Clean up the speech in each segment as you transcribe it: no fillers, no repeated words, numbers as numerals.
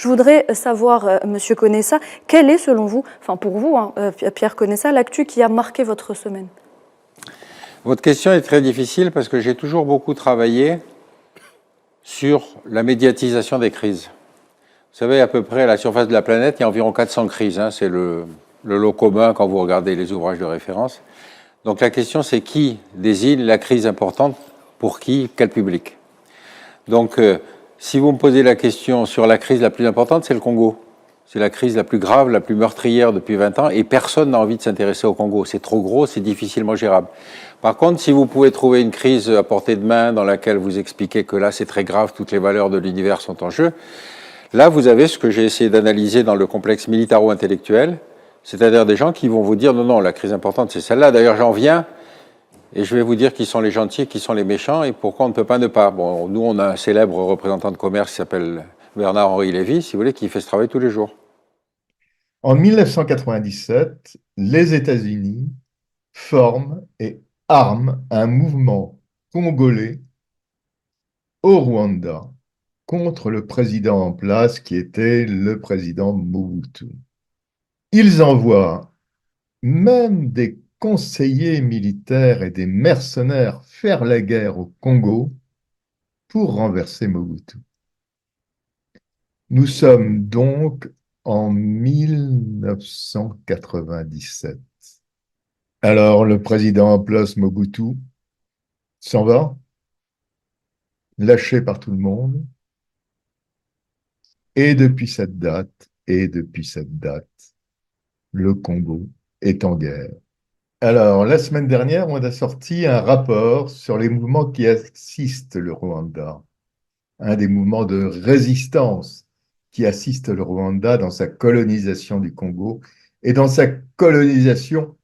Je voudrais savoir, Monsieur Conessa, quelle est selon vous, enfin pour vous, hein, Pierre Conessa, l'actu qui a marqué votre semaine? Votre question est très difficile parce que j'ai toujours beaucoup travaillé sur la médiatisation des crises. Vous savez, à peu près à la surface de la planète, il y a environ 400 crises. Hein, c'est le lot commun quand vous regardez les ouvrages de référence. Donc la question, c'est qui désigne la crise importante, pour qui, quel public. Donc, si vous me posez la question sur la crise la plus importante, c'est le Congo. C'est la crise la plus grave, la plus meurtrière depuis 20 ans, et personne n'a envie de s'intéresser au Congo. C'est trop gros, c'est difficilement gérable. Par contre, si vous pouvez trouver une crise à portée de main dans laquelle vous expliquez que là, c'est très grave, toutes les valeurs de l'univers sont en jeu, là, vous avez ce que j'ai essayé d'analyser dans le complexe militaro-intellectuel, c'est-à-dire des gens qui vont vous dire non, non, la crise importante, c'est celle-là. D'ailleurs, j'en viens, et je vais vous dire qui sont les gentils, qui sont les méchants, et pourquoi on ne peut pas ne pas. Bon, nous, on a un célèbre représentant de commerce qui s'appelle Bernard-Henri Lévy, si vous voulez, qui fait ce travail tous les jours. En 1997, les États-Unis forment et arment un mouvement congolais au Rwanda contre le président en place qui était le président Mobutu. Ils envoient même des conseillers militaires et des mercenaires faire la guerre au Congo pour renverser Mobutu. Nous sommes donc en 1997. Alors, le président en place, Mobutu, s'en va, lâché par tout le monde. Et depuis cette date, le Congo est en guerre. Alors, la semaine dernière, on a sorti un rapport sur les mouvements qui assistent le Rwanda, un des mouvements de résistance qui assiste le Rwanda dans sa colonisation du Congo et dans sa colonisation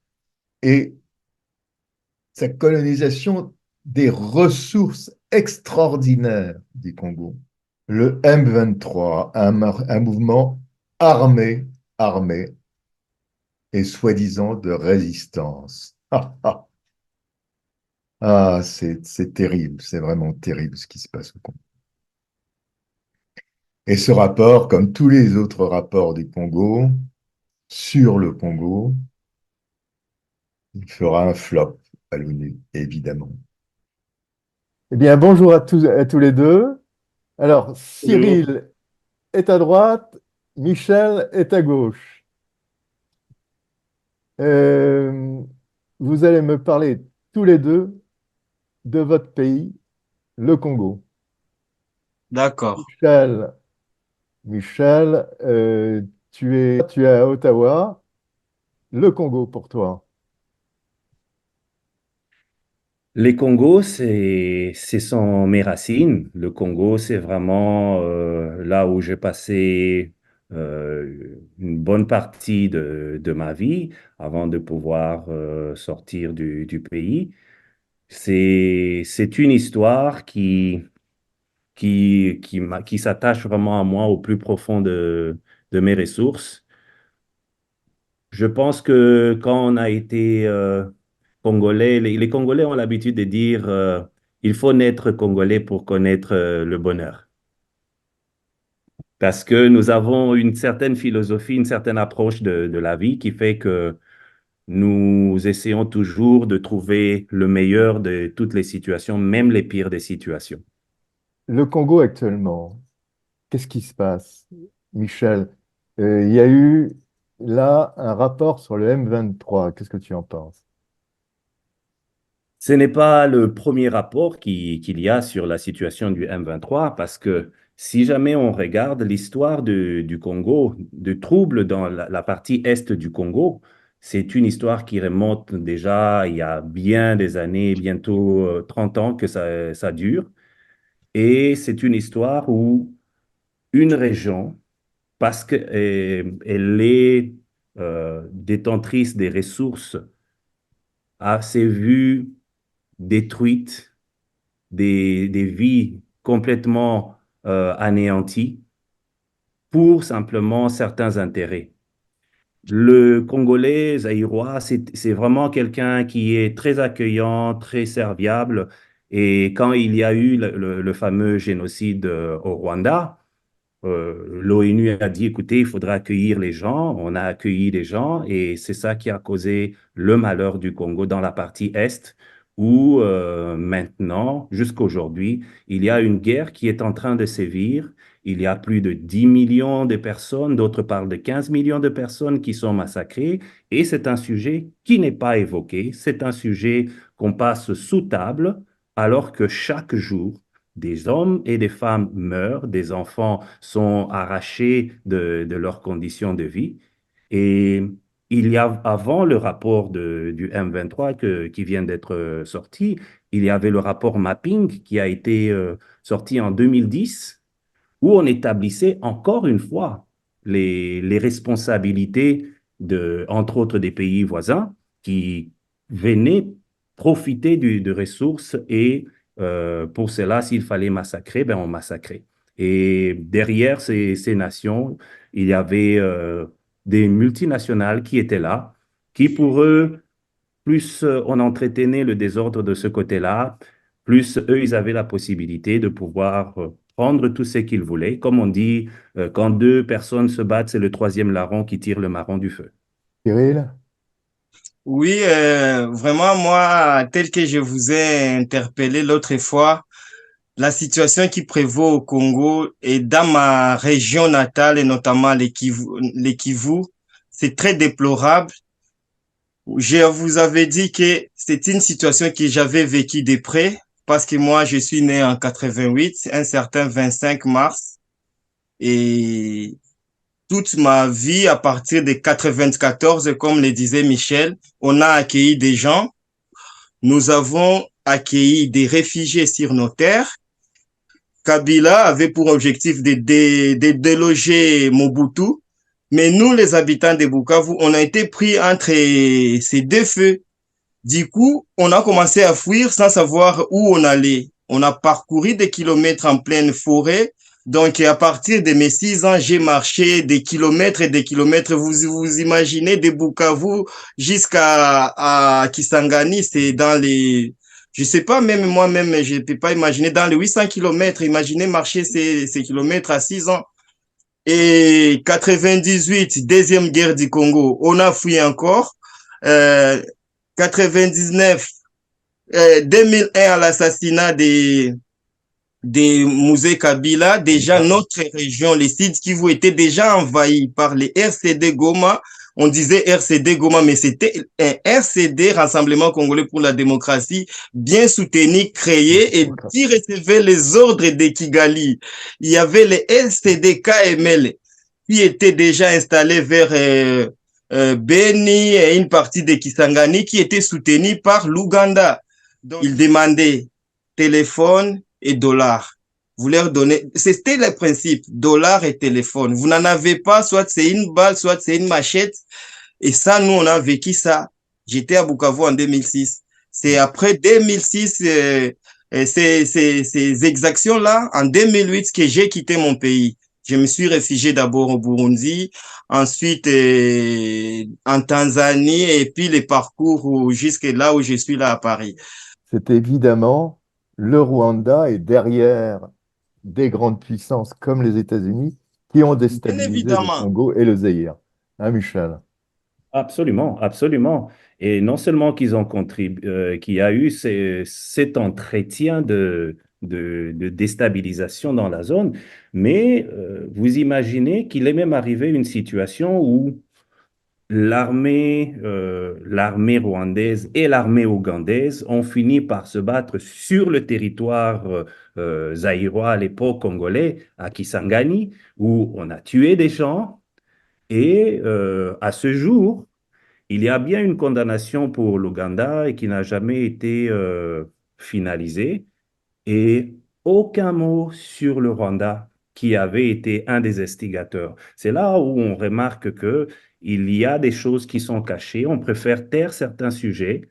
des ressources extraordinaires du Congo. Le M23, un mouvement armé et soi-disant de résistance. C'est terrible, c'est vraiment terrible ce qui se passe au Congo. Et ce rapport, comme tous les autres rapports du Congo, sur le Congo, il fera un flop à l'ONU, évidemment. Eh bien, bonjour à tous les deux. Alors, Cyril est à droite, Michel est à gauche. Vous allez me parler tous les deux de votre pays, le Congo. D'accord. Michel, tu es à Ottawa. Le Congo pour toi. Les Congos, ce sont mes racines. Le Congo, c'est vraiment là où j'ai passé une bonne partie de ma vie avant de pouvoir sortir du pays. C'est une histoire qui s'attache vraiment à moi au plus profond de mes ressources. Je pense que quand on a été Congolais, les Congolais ont l'habitude de dire il faut naître Congolais pour connaître le bonheur. Parce que nous avons une certaine philosophie, une certaine approche de la vie qui fait que nous essayons toujours de trouver le meilleur de toutes les situations, même les pires des situations. Le Congo actuellement, qu'est-ce qui se passe, Michel? Il y a eu là un rapport sur le M23. Qu'est-ce que tu en penses? Ce n'est pas le premier rapport qu'il y a sur la situation du M23 parce que si jamais on regarde l'histoire du Congo, de troubles dans la partie est du Congo, c'est une histoire qui remonte déjà il y a bien des années, bientôt 30 ans que ça dure. Et c'est une histoire où une région, parce qu'elle est détentrice des ressources, s'est vue détruite, des vies complètement anéanties pour simplement certains intérêts. Le Congolais zaïrois, c'est vraiment quelqu'un qui est très accueillant, très serviable. Et quand il y a eu le fameux génocide au Rwanda, l'ONU a dit, écoutez, il faudra accueillir les gens. On a accueilli les gens et c'est ça qui a causé le malheur du Congo dans la partie Est, où maintenant, jusqu'à aujourd'hui, il y a une guerre qui est en train de sévir. Il y a plus de 10 millions de personnes, d'autres parlent de 15 millions de personnes qui sont massacrées. Et c'est un sujet qui n'est pas évoqué. C'est un sujet qu'on passe sous table, alors que chaque jour, des hommes et des femmes meurent, des enfants sont arrachés de leurs conditions de vie. Et il y a, avant le rapport du M23 qui vient d'être sorti, il y avait le rapport Mapping qui a été sorti en 2010, où on établissait encore une fois les responsabilités entre autres des pays voisins qui venaient profiter de ressources et pour cela, s'il fallait massacrer, ben on massacrait. Et derrière ces nations, il y avait des multinationales qui étaient là, qui pour eux, plus on entretenait le désordre de ce côté-là, plus eux, ils avaient la possibilité de pouvoir prendre tout ce qu'ils voulaient. Comme on dit, quand deux personnes se battent, c'est le troisième larron qui tire le marron du feu. Cyril? Oui, vraiment, moi, tel que je vous ai interpellé l'autre fois, la situation qui prévaut au Congo et dans ma région natale, et notamment les Kivu, c'est très déplorable. Je vous avais dit que c'est une situation que j'avais vécue de près parce que moi, je suis né en 88, un certain 25 mars, et toute ma vie, à partir de 94, comme le disait Michel, on a accueilli des gens. Nous avons accueilli des réfugiés sur nos terres. Kabila avait pour objectif de déloger Mobutu. Mais nous, les habitants de Bukavu, on a été pris entre ces deux feux. Du coup, on a commencé à fuir sans savoir où on allait. On a parcouru des kilomètres en pleine forêt. Donc, à partir de mes 6 ans, j'ai marché des kilomètres et des kilomètres. Vous imaginez de Bukavu jusqu'à Kisangani, c'est dans les, je sais pas, même moi-même, je ne peux pas imaginer, dans les 800 kilomètres. Imaginez marcher ces kilomètres à 6 ans. Et 98, deuxième guerre du Congo, on a fui encore. 99, 2001 à l'assassinat des Musée Kabila, déjà notre région, les Sud Kivu étaient déjà envahis par les RCD Goma. On disait RCD Goma, mais c'était un RCD, Rassemblement Congolais pour la démocratie, bien soutenu, créé et qui recevait les ordres de Kigali. Il y avait les RCD KML qui étaient déjà installés vers Beni et une partie de Kisangani qui était soutenue par l'Ouganda. Donc, ils demandaient téléphone et dollars. Vous leur donnez, c'était le principe, dollars et téléphone. Vous n'en avez pas, soit c'est une balle, soit c'est une machette. Et ça, nous, on a vécu ça. J'étais à Bukavu en 2006. C'est après 2006, ces exactions-là, en 2008, que j'ai quitté mon pays. Je me suis réfugié d'abord au Burundi, ensuite en Tanzanie, et puis les parcours jusque là où je suis là à Paris. C'est évidemment le Rwanda est derrière des grandes puissances comme les États-Unis qui ont Bien déstabilisé le évidemment. Congo et le Zaïre. Hein, Michel? Absolument, absolument. Et non seulement qu'ils ont contribué, qu'il y a eu cet entretien de déstabilisation dans la zone, mais vous imaginez qu'il est même arrivé une situation où l'armée rwandaise et l'armée ougandaise ont fini par se battre sur le territoire zaïrois à l'époque congolais, à Kisangani, où on a tué des gens. Et à ce jour, il y a bien une condamnation pour l'Ouganda et qui n'a jamais été finalisée et aucun mot sur le Rwanda qui avait été un des instigateurs. C'est là où on remarque que il y a des choses qui sont cachées. On préfère taire certains sujets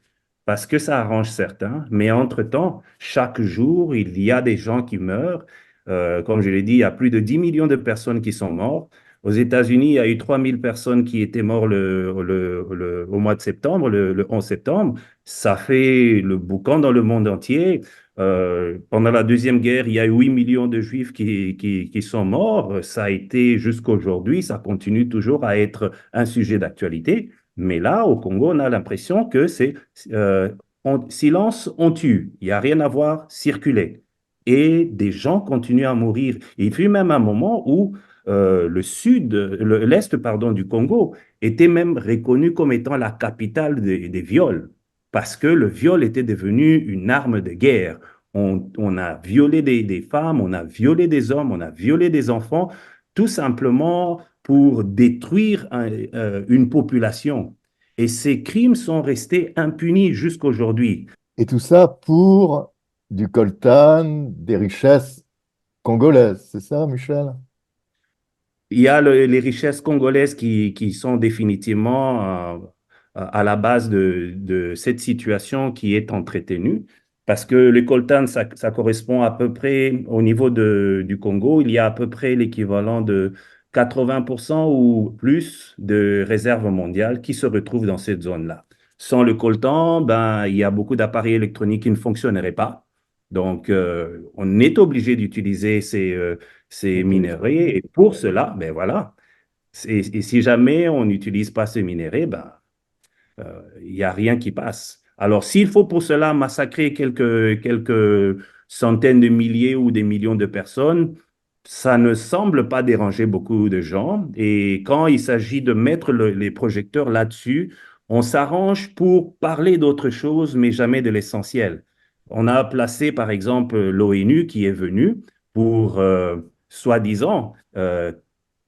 parce que ça arrange certains, mais entre-temps, chaque jour, il y a des gens qui meurent. Comme je l'ai dit, il y a plus de 10 millions de personnes qui sont mortes. Aux États-Unis, il y a eu 3000 personnes qui étaient mortes au mois de septembre, le 11 septembre. Ça fait le boucan dans le monde entier. Pendant la Deuxième Guerre, il y a eu 8 millions de Juifs qui sont morts. Ça a été jusqu'à aujourd'hui, ça continue toujours à être un sujet d'actualité. Mais là, au Congo, on a l'impression que c'est silence, on tue. Il n'y a rien à voir, circuler. Et des gens continuent à mourir. Il fut même un moment où l'est, pardon, du Congo était même reconnu comme étant la capitale des viols, parce que le viol était devenu une arme de guerre. On a violé des femmes, on a violé des hommes, on a violé des enfants, tout simplement pour détruire une population. Et ces crimes sont restés impunis jusqu'aujourd'hui. Et tout ça pour du coltan, des richesses congolaises, c'est ça, Michel? Il y a les richesses congolaises qui sont définitivement à la base de cette situation qui est entretenue. Parce que le coltan, ça correspond à peu près, au niveau du Congo, il y a à peu près l'équivalent de 80% ou plus de réserves mondiales qui se retrouvent dans cette zone-là. Sans le coltan, ben, il y a beaucoup d'appareils électroniques qui ne fonctionneraient pas. Donc, on est obligé d'utiliser ces minerais. Et pour cela, ben voilà. Et si jamais on n'utilise pas ces minerais, ben, il n'y a rien qui passe. Alors, s'il faut pour cela massacrer quelques centaines de milliers ou des millions de personnes, ça ne semble pas déranger beaucoup de gens. Et quand il s'agit de mettre les projecteurs là-dessus, on s'arrange pour parler d'autre chose, mais jamais de l'essentiel. On a placé, par exemple, l'ONU qui est venue pour, soi-disant,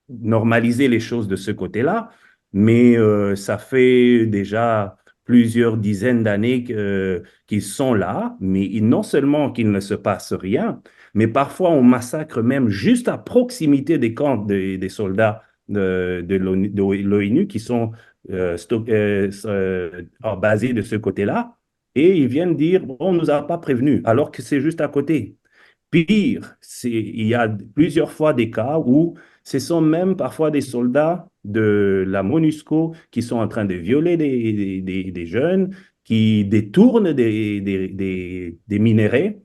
normaliser les choses de ce côté-là, mais ça fait déjà plusieurs dizaines d'années qu'ils sont là, mais non seulement qu'il ne se passe rien, mais parfois on massacre même juste à proximité des camps des soldats de l'ONU qui sont basés de ce côté-là, et ils viennent dire, bon, on ne nous a pas prévenus, alors que c'est juste à côté. Pire, il y a plusieurs fois des cas où ce sont même parfois des soldats de la MONUSCO qui sont en train de violer des jeunes, qui détournent des minéraux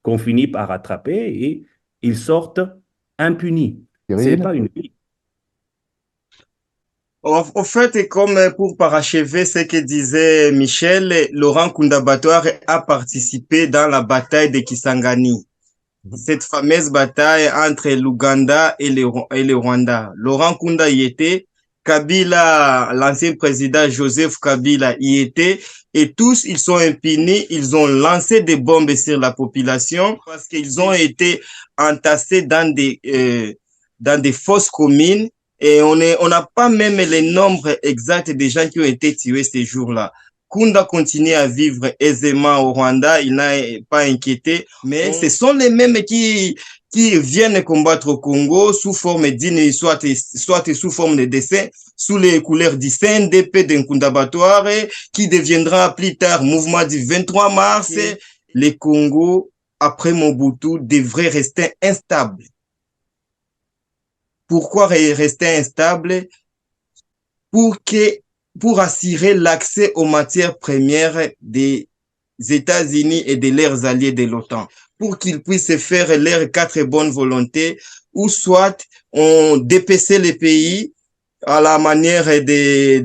qu'on finit par attraper et ils sortent impunis. Ce n'est Cyril? pas une vie. Au fait, et comme pour parachever ce que disait Michel, Laurent Kundabatouare a participé dans la bataille de Kisangani. Cette fameuse bataille entre l'Ouganda et le Rwanda. Laurent Kunda y était, Kabila, l'ancien président Joseph Kabila y était, et tous ils sont impunis, ils ont lancé des bombes sur la population parce qu'ils ont été entassés dans des fosses communes, et on n'a pas même les nombres exacts des gens qui ont été tués ces jours-là. Kunda continue à vivre aisément au Rwanda, il n'a pas inquiété, mais ce sont les mêmes qui viennent combattre au Congo sous forme d'une, soit sous forme de dessin, sous les couleurs du CNDP de Nkundabatouare, qui deviendra plus tard mouvement du 23 mars. Le Congo, après Mobutu, devrait rester instable. Pourquoi rester instable? Pour assurer l'accès aux matières premières des États-Unis et de leurs alliés de l'OTAN, pour qu'ils puissent faire leurs 4 bonnes volontés, ou soit on dépaissait les pays à la manière des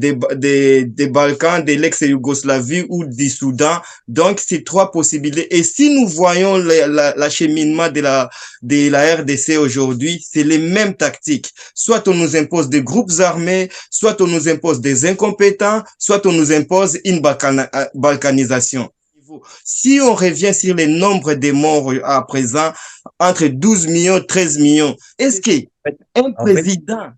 Balkans, de l'ex-Yougoslavie ou du Soudan. Donc, c'est 3 possibilités. Et si nous voyons l'acheminement de la RDC aujourd'hui, c'est les mêmes tactiques. Soit on nous impose des groupes armés, soit on nous impose des incompétents, soit on nous impose une balkanisation. Si on revient sur les nombres des morts à présent, entre 12 millions et 13 millions, est-ce qu'un président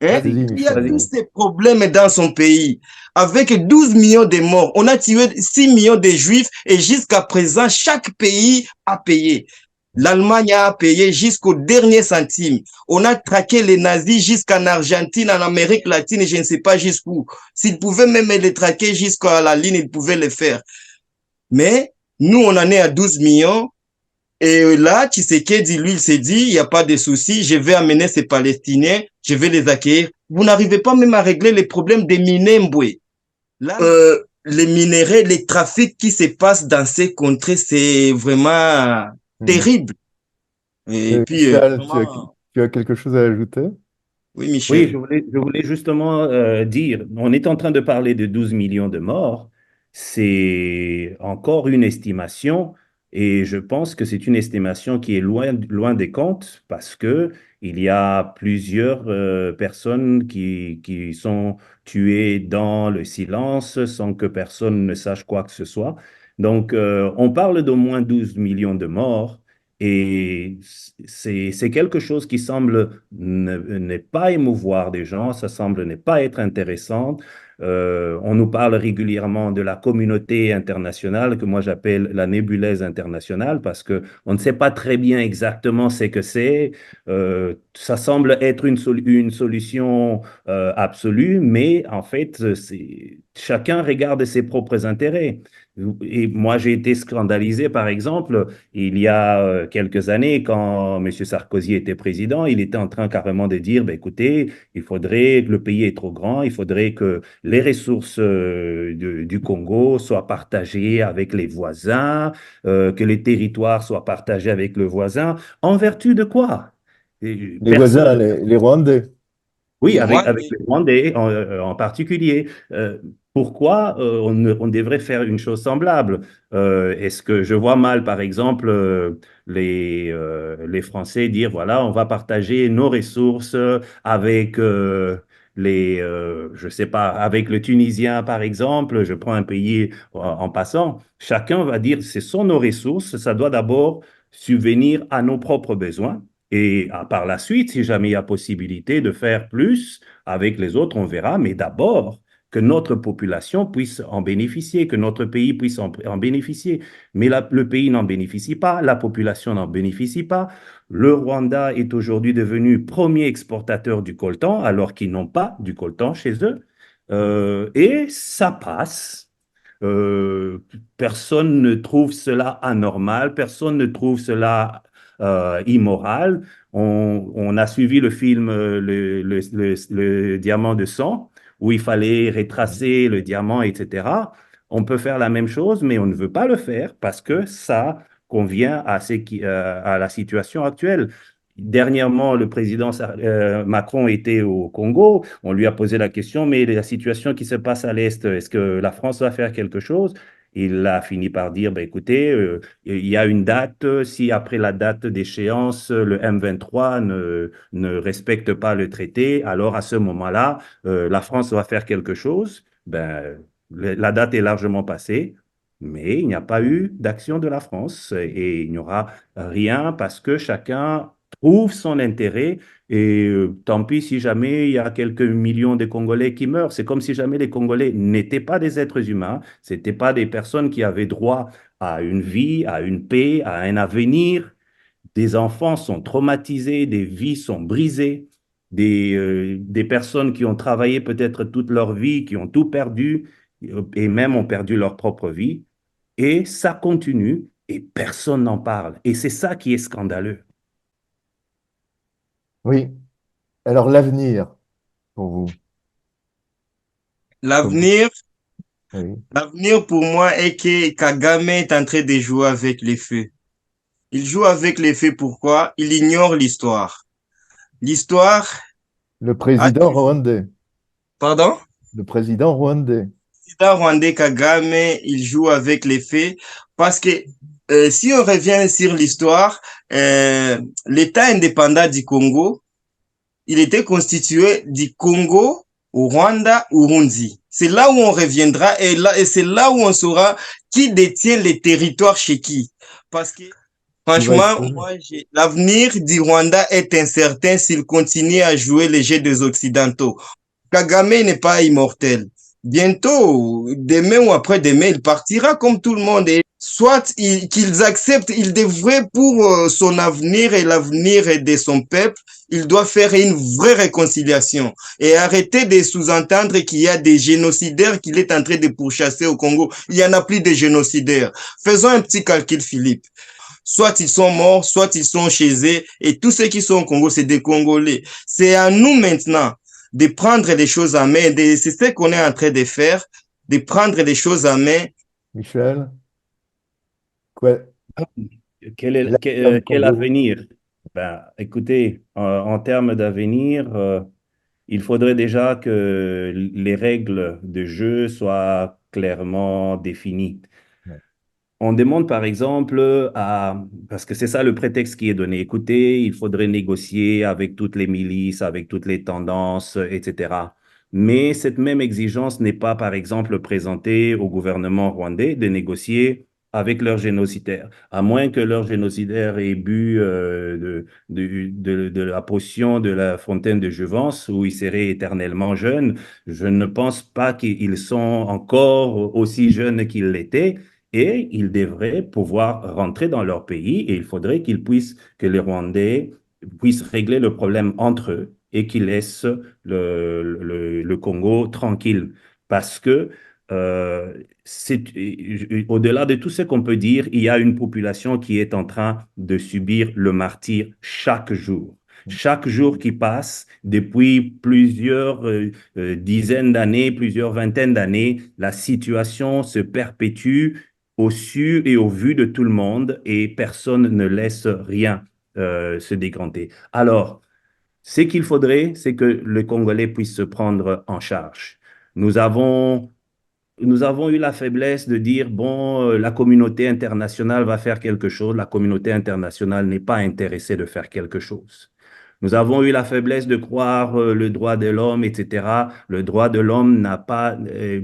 qui a tous ces problèmes dans son pays, avec 12 millions de morts, on a tué 6 millions de juifs et jusqu'à présent, chaque pays a payé. L'Allemagne a payé jusqu'au dernier centime. On a traqué les nazis jusqu'en Argentine, en Amérique latine, et je ne sais pas jusqu'où. S'ils pouvaient même les traquer jusqu'à la ligne, ils pouvaient le faire. Mais nous, on en est à 12 millions. Et là, Tshisekedi, lui, il s'est dit, il n'y a pas de souci, je vais amener ces Palestiniens, je vais les accueillir. Vous n'arrivez pas même à régler les problèmes des Minembwe. Là, les minéraux, les trafics qui se passent dans ces contrées, c'est vraiment Hmm. terrible. Et puis, Michel, vraiment, tu as quelque chose à ajouter? oui, Oui, Michel. je voulais justement dire, on est en train de parler de 12 millions de morts. C'est encore une estimation et je pense que c'est une estimation qui est loin des comptes parce que il y a plusieurs personnes qui sont tuées dans le silence sans que personne ne sache quoi que ce soit. Donc, on parle d'au moins 12 millions de morts. Et c'est quelque chose qui semble ne pas émouvoir des gens, ça semble ne pas être intéressant. On nous parle régulièrement de la communauté internationale, que moi j'appelle la nébuleuse internationale, parce que on ne sait pas très bien exactement ce que c'est. Ça semble être une solution absolue, mais en fait, chacun regarde ses propres intérêts. Et moi, j'ai été scandalisé, par exemple, il y a quelques années, quand M. Sarkozy était président, il était en train carrément de dire, ben, écoutez, il faudrait que le pays est trop grand, il faudrait que les ressources du Congo soient partagées avec les voisins, que les territoires soient partagés avec le voisin. En vertu de quoi? Et Les voisins, personne. les Rwandais. Oui, Les avec Rwandais, les Rwandais en particulier. Pourquoi on devrait faire une chose semblable? Est-ce que je vois mal, par exemple, les Français dire, voilà, on va partager nos ressources avec je sais pas, avec le Tunisien, par exemple, je prends un pays en passant, chacun va dire, ce sont nos ressources, ça doit d'abord subvenir à nos propres besoins. Et par la suite, si jamais il y a possibilité de faire plus avec les autres, on verra. Mais d'abord, que notre population puisse en bénéficier, que notre pays puisse en bénéficier. Mais le pays n'en bénéficie pas, la population n'en bénéficie pas. Le Rwanda est aujourd'hui devenu premier exportateur du coltan, alors qu'ils n'ont pas du coltan chez eux. Et ça passe. Euh, Personne ne trouve cela anormal, personne ne trouve cela immoral. On a suivi le film le diamant de sang, où il fallait retracer le diamant, etc. On peut faire la même chose, mais on ne veut pas le faire parce que ça convient à la situation actuelle. Dernièrement, le président Macron était au Congo. On lui a posé la question, mais la situation qui se passe à l'Est, est-ce que la France va faire quelque chose? Il a fini par dire, ben, écoutez, il y a une date, si après la date d'échéance, le M23 ne respecte pas le traité, alors à ce moment-là, la France va faire quelque chose. Ben, la date est largement passée, mais il n'y a pas eu d'action de la France et il n'y aura rien parce que chacun trouve son intérêt et tant pis si jamais il y a quelques millions de Congolais qui meurent. C'est comme si jamais les Congolais n'étaient pas des êtres humains, c'était pas des personnes qui avaient droit à une vie, à une paix, à un avenir. Des enfants sont traumatisés, des vies sont brisées, des personnes qui ont travaillé peut-être toute leur vie, qui ont tout perdu et même ont perdu leur propre vie. Et ça continue et personne n'en parle. Et c'est ça qui est scandaleux. Oui. Alors, l'avenir, pour vous, comment? l'avenir, Oui. l'avenir pour moi est que Kagame est en train de jouer avec les feux. Il joue avec les feux pourquoi? Il ignore l'histoire. L'histoire Le a président toujours... rwandais. Pardon? Le président rwandais. Président rwandais Kagame, il joue avec les faits parce que si on revient sur l'histoire, l'État indépendant du Congo, il était constitué du Congo, au Rwanda, Urundi. C'est là où on reviendra et c'est là où on saura qui détient les territoires chez qui. Parce que Tout va franchement, exploser. moi, l'avenir du Rwanda est incertain s'il continue à jouer les jeux des Occidentaux. Kagame n'est pas immortel. Bientôt, demain ou après-demain, il partira comme tout le monde. Et soit qu'ils acceptent, il devrait pour son avenir et l'avenir de son peuple, il doit faire une vraie réconciliation et arrêter de sous-entendre qu'il y a des génocidaires qu'il est en train de pourchasser au Congo. Il n'y en a plus de génocidaires. Faisons un petit calcul, Philippe. Soit ils sont morts, soit ils sont chez eux, et tous ceux qui sont au Congo, c'est des Congolais. C'est à nous maintenant de prendre les choses en main, c'est ce qu'on est en train de faire, de prendre les choses en main. Michel, quoi, l'avenir du Quel Congo? avenir? Ben, écoutez, en termes d'avenir, il faudrait déjà que les règles de jeu soient clairement définies. Ouais. On demande par exemple parce que c'est ça le prétexte qui est donné, écoutez, il faudrait négocier avec toutes les milices, avec toutes les tendances, etc. Mais cette même exigence n'est pas par exemple présentée au gouvernement rwandais de négocier avec leurs génocidaires, à moins que leurs génocidaires aient bu de la potion de la fontaine de Jouvence, où ils seraient éternellement jeunes. Je ne pense pas qu'ils sont encore aussi jeunes qu'ils l'étaient et ils devraient pouvoir rentrer dans leur pays et il faudrait que les Rwandais puissent régler le problème entre eux et qu'ils laissent le Congo tranquille. Parce que au-delà de tout ce qu'on peut dire, il y a une population qui est en train de subir le martyre chaque jour. Chaque jour qui passe, depuis plusieurs dizaines d'années, plusieurs vingtaines d'années, la situation se perpétue au su et au vu de tout le monde et personne ne laisse rien se décanter. Alors, ce qu'il faudrait, c'est que le Congolais puisse se prendre en charge. Nous avons, nous avons eu la faiblesse de dire, bon, la communauté internationale va faire quelque chose. La communauté internationale n'est pas intéressée de faire quelque chose. Nous avons eu la faiblesse de croire le droit de l'homme, etc. Le droit de l'homme n'a pas,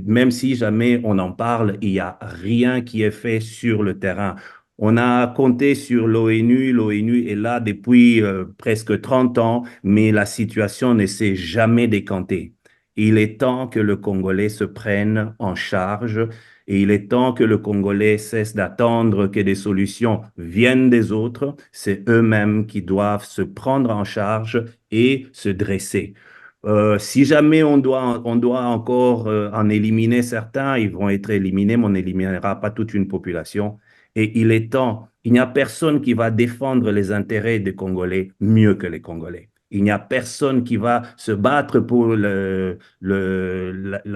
même si jamais on en parle, il n'y a rien qui est fait sur le terrain. On a compté sur l'ONU. L'ONU est là depuis presque 30 ans, mais la situation ne s'est jamais décantée. Il est temps que le Congolais se prenne en charge et il est temps que le Congolais cesse d'attendre que des solutions viennent des autres. C'est eux-mêmes qui doivent se prendre en charge et se dresser. Si jamais on doit encore en éliminer certains, ils vont être éliminés, mais on n'éliminera pas toute une population. Et il est temps, il n'y a personne qui va défendre les intérêts des Congolais mieux que les Congolais. Il n'y a personne qui va se battre pour la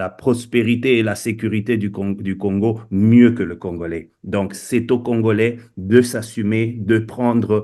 prospérité et la sécurité du Congo mieux que le Congolais. Donc, c'est aux Congolais de s'assumer, de prendre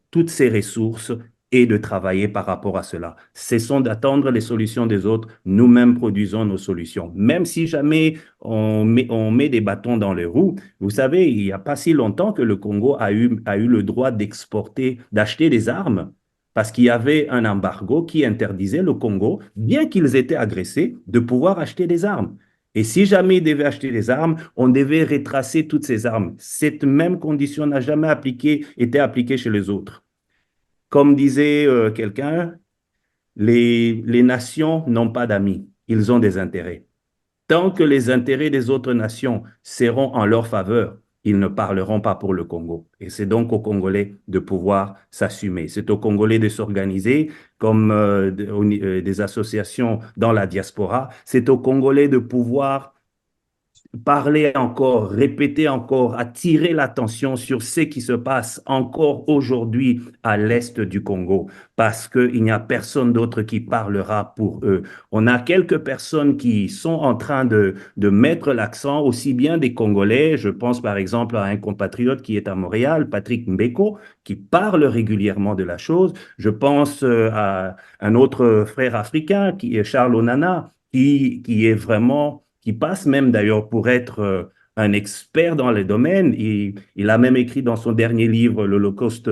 toutes ces ressources et de travailler par rapport à cela. Cessons d'attendre les solutions des autres, nous-mêmes produisons nos solutions. Même si jamais on met des bâtons dans les roues, vous savez, il n'y a pas si longtemps que le Congo a eu le droit d'exporter, d'acheter des armes parce qu'il y avait un embargo qui interdisait le Congo, bien qu'ils étaient agressés, de pouvoir acheter des armes. Et si jamais ils devaient acheter des armes, on devait retracer toutes ces armes. Cette même condition n'a jamais été appliquée chez les autres. Comme disait quelqu'un, les nations n'ont pas d'amis, ils ont des intérêts. Tant que les intérêts des autres nations seront en leur faveur, ils ne parleront pas pour le Congo. Et c'est donc aux Congolais de pouvoir s'assumer. C'est aux Congolais de s'organiser comme des associations dans la diaspora. C'est aux Congolais de pouvoir parler encore, répéter encore, attirer l'attention sur ce qui se passe encore aujourd'hui à l'est du Congo, parce qu'il n'y a personne d'autre qui parlera pour eux. On a quelques personnes qui sont en train de mettre l'accent, aussi bien des Congolais, je pense par exemple à un compatriote qui est à Montréal, Patrick Mbeko, qui parle régulièrement de la chose. Je pense à un autre frère africain qui est Charles Onana, qui est vraiment qui passe même d'ailleurs pour être un expert dans les domaines. Il a même écrit dans son dernier livre, L'Holocauste,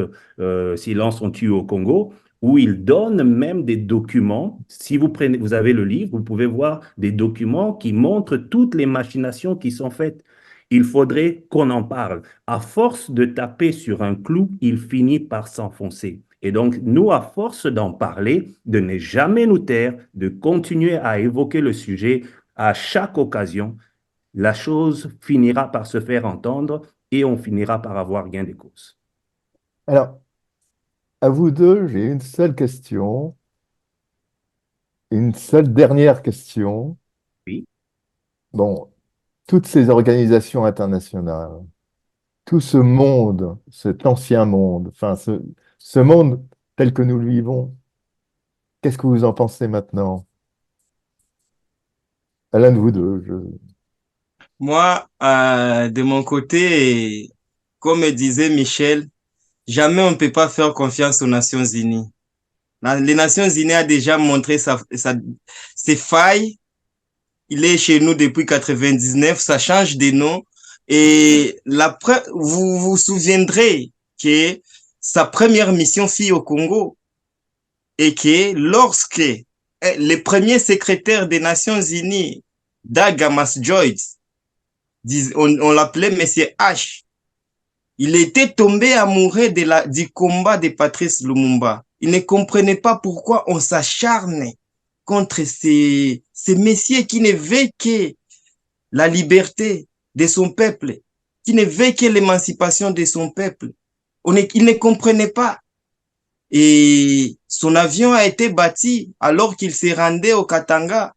Silence on tue au Congo, où il donne même des documents. Si vous avez le livre, vous pouvez voir des documents qui montrent toutes les machinations qui sont faites. Il faudrait qu'on en parle. À force de taper sur un clou, il finit par s'enfoncer. Et donc, nous, à force d'en parler, de ne jamais nous taire, de continuer à évoquer le sujet, à chaque occasion, la chose finira par se faire entendre et on finira par avoir gain de cause. Alors, à vous deux, j'ai une seule question, une seule dernière question. Oui. Bon, toutes ces organisations internationales, tout ce monde, cet ancien monde, enfin ce monde tel que nous le vivons, qu'est-ce que vous en pensez maintenant? À l'un de vous deux. Moi, de mon côté, comme disait Michel, jamais on ne peut pas faire confiance aux Nations Unies. Les Nations Unies a déjà montré ses failles. Il est chez nous depuis 99, ça change de nom. Et vous vous souviendrez que sa première mission fut au Congo et que lorsque le premier secrétaire des Nations Unies, Dagamas Joyce, on l'appelait Monsieur H, il était tombé amoureux du combat de Patrice Lumumba. Il ne comprenait pas pourquoi on s'acharne contre ces messieurs qui ne veulent que la liberté de son peuple, qui ne veut que l'émancipation de son peuple. Il ne comprenait pas. Et son avion a été bâti alors qu'il se rendait au Katanga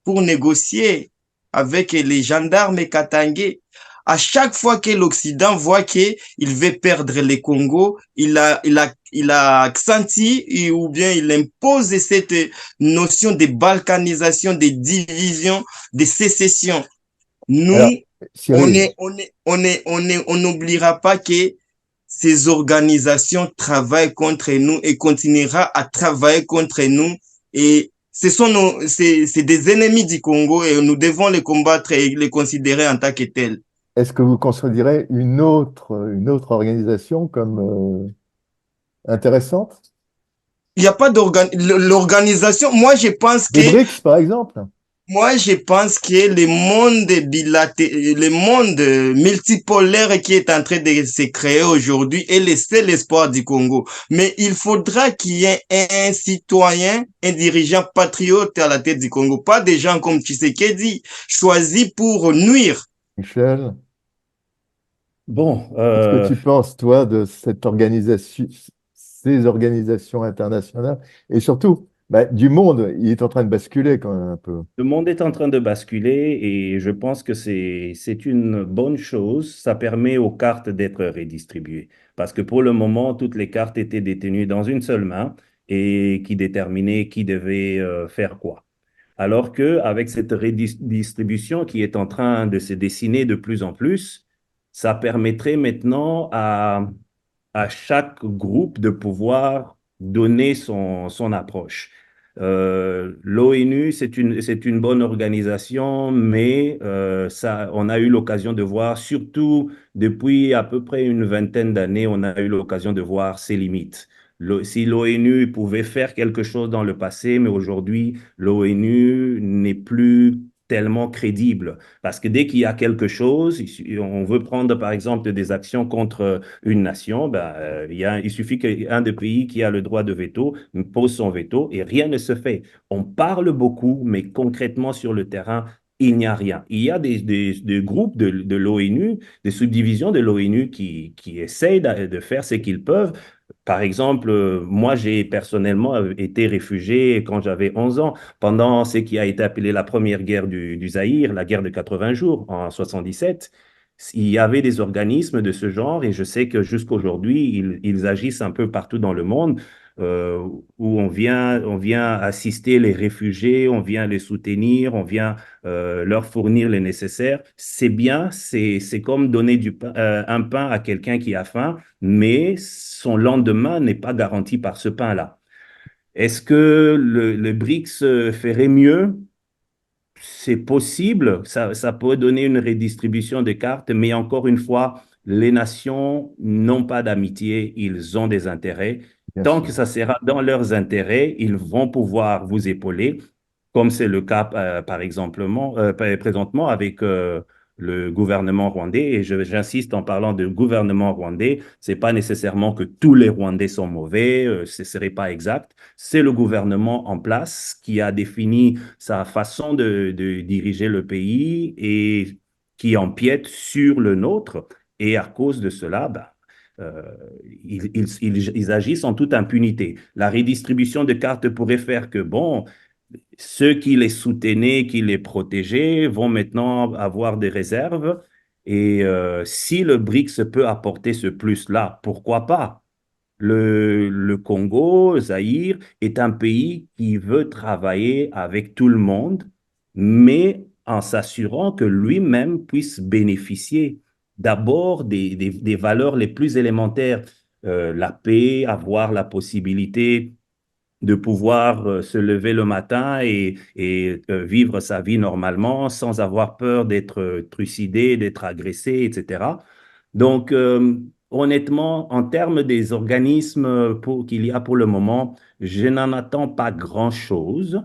pour négocier avec les gendarmes katangais. À chaque fois que l'Occident voit qu'il veut perdre le Congo, il a senti ou bien il impose cette notion de balkanisation, de division, de sécession. Nous, Alors, Cyril, on n'oubliera pas que ces organisations travaillent contre nous et continuera à travailler contre nous. Et c'est des ennemis du Congo et nous devons les combattre et les considérer en tant que tels. est-ce que vous considérez une autre organisation comme intéressante? Il n'y a pas l'organisation. Les BRICS, par exemple? Moi, je pense que le monde multipolaire qui est en train de se créer aujourd'hui est le seul espoir du Congo. Mais il faudra qu'il y ait un citoyen, un dirigeant patriote à la tête du Congo. Pas des gens comme Tshisekedi, choisis pour nuire. Michel, Bon, qu'est-ce que tu penses, toi, de cette organisation, ces organisations internationales et surtout, bah, du monde, il est en train de basculer quand même un peu. le monde est en train de basculer et je pense que c'est une bonne chose. Ça permet aux cartes d'être redistribuées. Parce que pour le moment, toutes les cartes étaient détenues dans une seule main et qui déterminait qui devait faire quoi. Alors qu'avec cette redistribution qui est en train de se dessiner de plus en plus, ça permettrait maintenant à chaque groupe de pouvoir donner son approche. L'ONU, c'est une bonne organisation, mais on a eu l'occasion de voir, surtout depuis à peu près une vingtaine d'années, on a eu l'occasion de voir ses limites. Si l'ONU pouvait faire quelque chose dans le passé, mais aujourd'hui, l'ONU n'est plus tellement crédible. Parce que dès qu'il y a quelque chose, on veut prendre par exemple des actions contre une nation, ben, il suffit qu'un des pays qui a le droit de veto pose son veto et rien ne se fait. On parle beaucoup, mais concrètement sur le terrain, il n'y a rien. Il y a des groupes de l'ONU, des subdivisions de l'ONU qui essayent de faire ce qu'ils peuvent. Par exemple, moi, j'ai personnellement été réfugié quand j'avais 11 ans, pendant ce qui a été appelé la première guerre du Zaïre, la guerre de 80 jours en 77. Il y avait des organismes de ce genre et je sais que jusqu'à aujourd'hui, ils agissent un peu partout dans le monde euh, où on vient assister les réfugiés, on vient les soutenir, on vient leur fournir le nécessaire. C'est bien, c'est comme donner un pain à quelqu'un qui a faim, mais son lendemain n'est pas garanti par ce pain-là. Est-ce que le BRICS ferait mieux? C'est possible, ça peut donner une redistribution des cartes, mais encore une fois, les nations n'ont pas d'amitié, ils ont des intérêts. Bien Tant que sûr. ça sera dans leurs intérêts, ils vont pouvoir vous épauler, comme c'est le cas, par exemple, présentement avec le gouvernement rwandais. Et j'insiste en parlant de gouvernement rwandais, c'est pas nécessairement que tous les Rwandais sont mauvais, ce serait pas exact. C'est le gouvernement en place qui a défini sa façon de diriger le pays et qui empiète sur le nôtre. Et à cause de cela, ben, euh, ils agissent en toute impunité. La redistribution de cartes pourrait faire que, bon, ceux qui les soutenaient, qui les protégeaient, vont maintenant avoir des réserves. Et si le BRICS peut apporter ce plus-là, pourquoi pas? Le Congo, Zaïre, est un pays qui veut travailler avec tout le monde, mais en s'assurant que lui-même puisse bénéficier d'abord des valeurs les plus élémentaires, la paix, avoir la possibilité de pouvoir se lever le matin et vivre sa vie normalement sans avoir peur d'être trucidé, d'être agressé, etc. Donc, honnêtement, en termes des organismes qu'il y a pour le moment, je n'en attends pas grand-chose.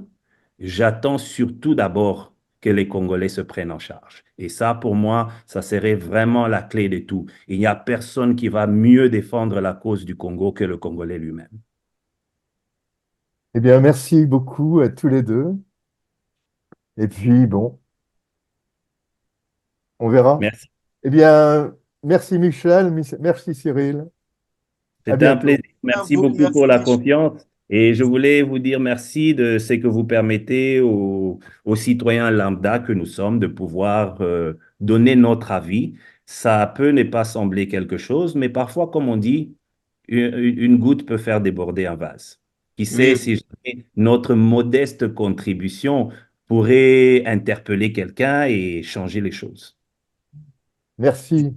J'attends surtout d'abord que les Congolais se prennent en charge. Et ça, pour moi, ça serait vraiment la clé de tout. Il n'y a personne qui va mieux défendre la cause du Congo que le Congolais lui-même. Eh bien, merci beaucoup à tous les deux. Et puis, bon, on verra. Merci. Eh bien, merci Michel, merci Cyril. À C'était un bientôt. plaisir. Merci Beaucoup, beaucoup pour la merci. confiance. Et je voulais vous dire merci de ce que vous permettez aux citoyens lambda que nous sommes de pouvoir donner notre avis. Ça peut ne pas sembler quelque chose, mais parfois, comme on dit, une goutte peut faire déborder un vase. Qui sait Oui, si jamais notre modeste contribution pourrait interpeller quelqu'un et changer les choses. Merci.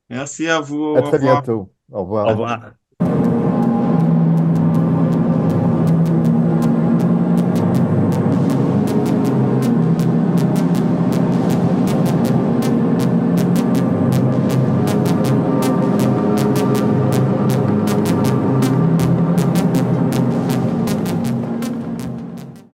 merci à vous. À Au très revoir. bientôt. Au Au revoir. revoir.